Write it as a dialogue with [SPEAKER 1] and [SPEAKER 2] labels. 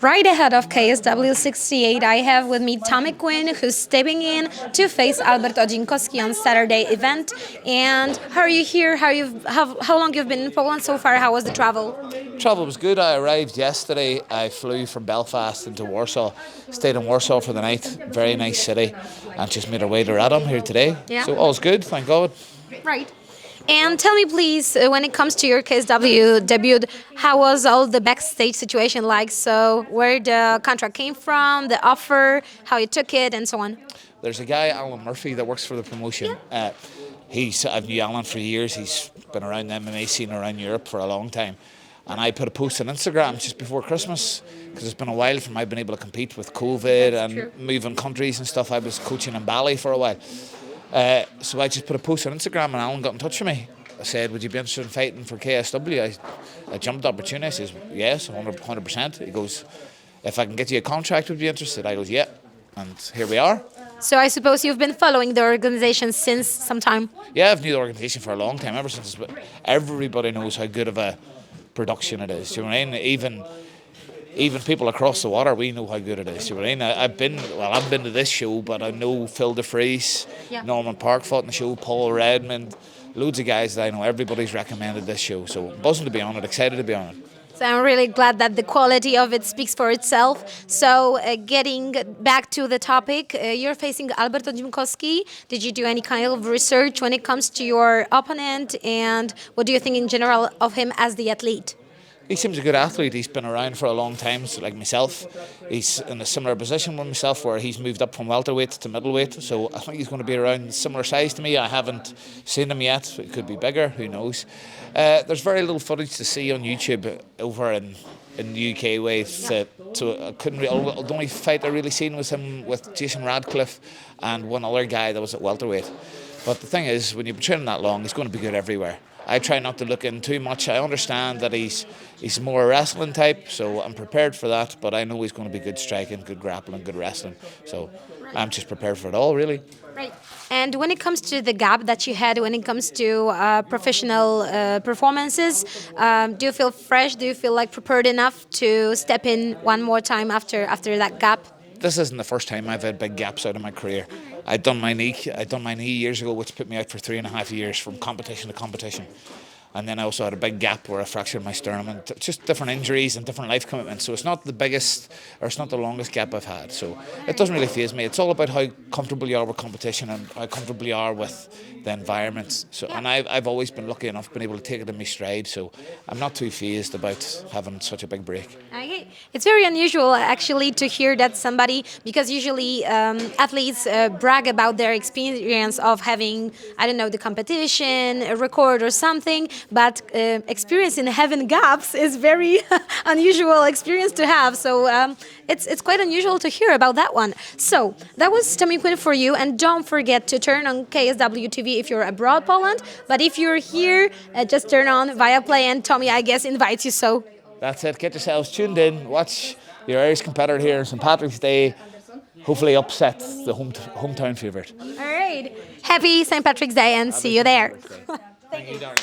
[SPEAKER 1] Right ahead of KSW 68, I have with me Tommy Quinn, who's stepping in to face Albert Odzimkowski on Saturday event. And how are you here? How long you've been in Poland so far? How was the travel?
[SPEAKER 2] Travel was good. I arrived yesterday. I flew from Belfast into Warsaw, stayed in Warsaw for the night. Very nice city, and just made our way to Radom here today.
[SPEAKER 1] Yeah.
[SPEAKER 2] So all's good, thank God.
[SPEAKER 1] Right. And tell me, please, when it comes to your KSW debut, how was all the backstage situation like? So, where the contract came from, the offer, how you took it, and so on.
[SPEAKER 2] There's a guy, Alan Murphy, that works for the promotion. I've known Alan for years. He's been around the MMA scene around Europe for a long time. And I put a post on Instagram just before Christmas because it's been a while from I've been able to compete with COVID and moving countries and stuff. I was coaching in Bali for a while. So I just put a post on Instagram and Alan got in touch with me. I said, would you be interested in fighting for KSW? I jumped the opportunity. I says, yes, 100%. He goes, if I can get you a contract, would you be interested? I goes, yeah. And here we are.
[SPEAKER 1] So I suppose you've been following the organization since some time?
[SPEAKER 2] Yeah, I've known the organization for a long time, ever since. Everybody knows how good of a production it is. You know what I mean? Even people across the water, we know how good it is. You know what I mean? I've been to this show, but I know Phil DeFries, Norman Park fought in the show, Paul Redmond, loads of guys that I know. Everybody's recommended this show, so buzzing to be on it, excited to be on it.
[SPEAKER 1] So I'm really glad that the quality of it speaks for itself. So getting back to the topic, you're facing Albert Odzimkowski. Did you do any kind of research when it comes to your opponent, and what do you think in general of him as the athlete?
[SPEAKER 2] He seems a good athlete. He's been around for a long time, so like myself. He's in a similar position with myself where he's moved up from welterweight to middleweight. So I think he's going to be around similar size to me. I haven't seen him yet. It could be bigger, who knows. There's very little footage to see on YouTube over in the UK way. So I couldn't really, the only fight I really seen was him with Jason Radcliffe and one other guy that was at welterweight. But the thing is, when you've been training that long, he's going to be good everywhere. I try not to look in too much. I understand that he's more a wrestling type, so I'm prepared for that. But I know he's going to be good striking, good grappling, good wrestling. So I'm just prepared for it all, really.
[SPEAKER 1] Right. And when it comes to the gap that you had, when it comes to professional performances, do you feel fresh? Do you feel like prepared enough to step in one more time after that gap?
[SPEAKER 2] This isn't the first time I've had big gaps out of my career. I'd done my knee years ago, which put me out for 3.5 years from competition to competition. And then I also had a big gap where I fractured my sternum and just different injuries and different life commitments. So it's not the biggest or it's not the longest gap I've had. So it doesn't really faze me. It's all about how comfortable you are with competition and how comfortable you are with the environment. So and I've always been lucky enough, been able to take it in my stride. So I'm not too fazed about having such a big break.
[SPEAKER 1] Okay. It's very unusual actually to hear that somebody, because usually athletes brag about their experience of having, I don't know, the competition, a record or something. But experience in having gaps is very unusual experience to have. So it's quite unusual to hear about that one. So that was Tommy Quinn for you. And don't forget to turn on KSW TV if you're abroad Poland. But if you're here, just turn on Viaplay, and Tommy, I guess, invites you so.
[SPEAKER 2] That's it. Get yourselves tuned in. Watch your Irish competitor here on St. Patrick's Day. Hopefully upset the hometown favourite.
[SPEAKER 1] All right. Happy St. Patrick's Day and see you there.
[SPEAKER 2] Thank you, darling.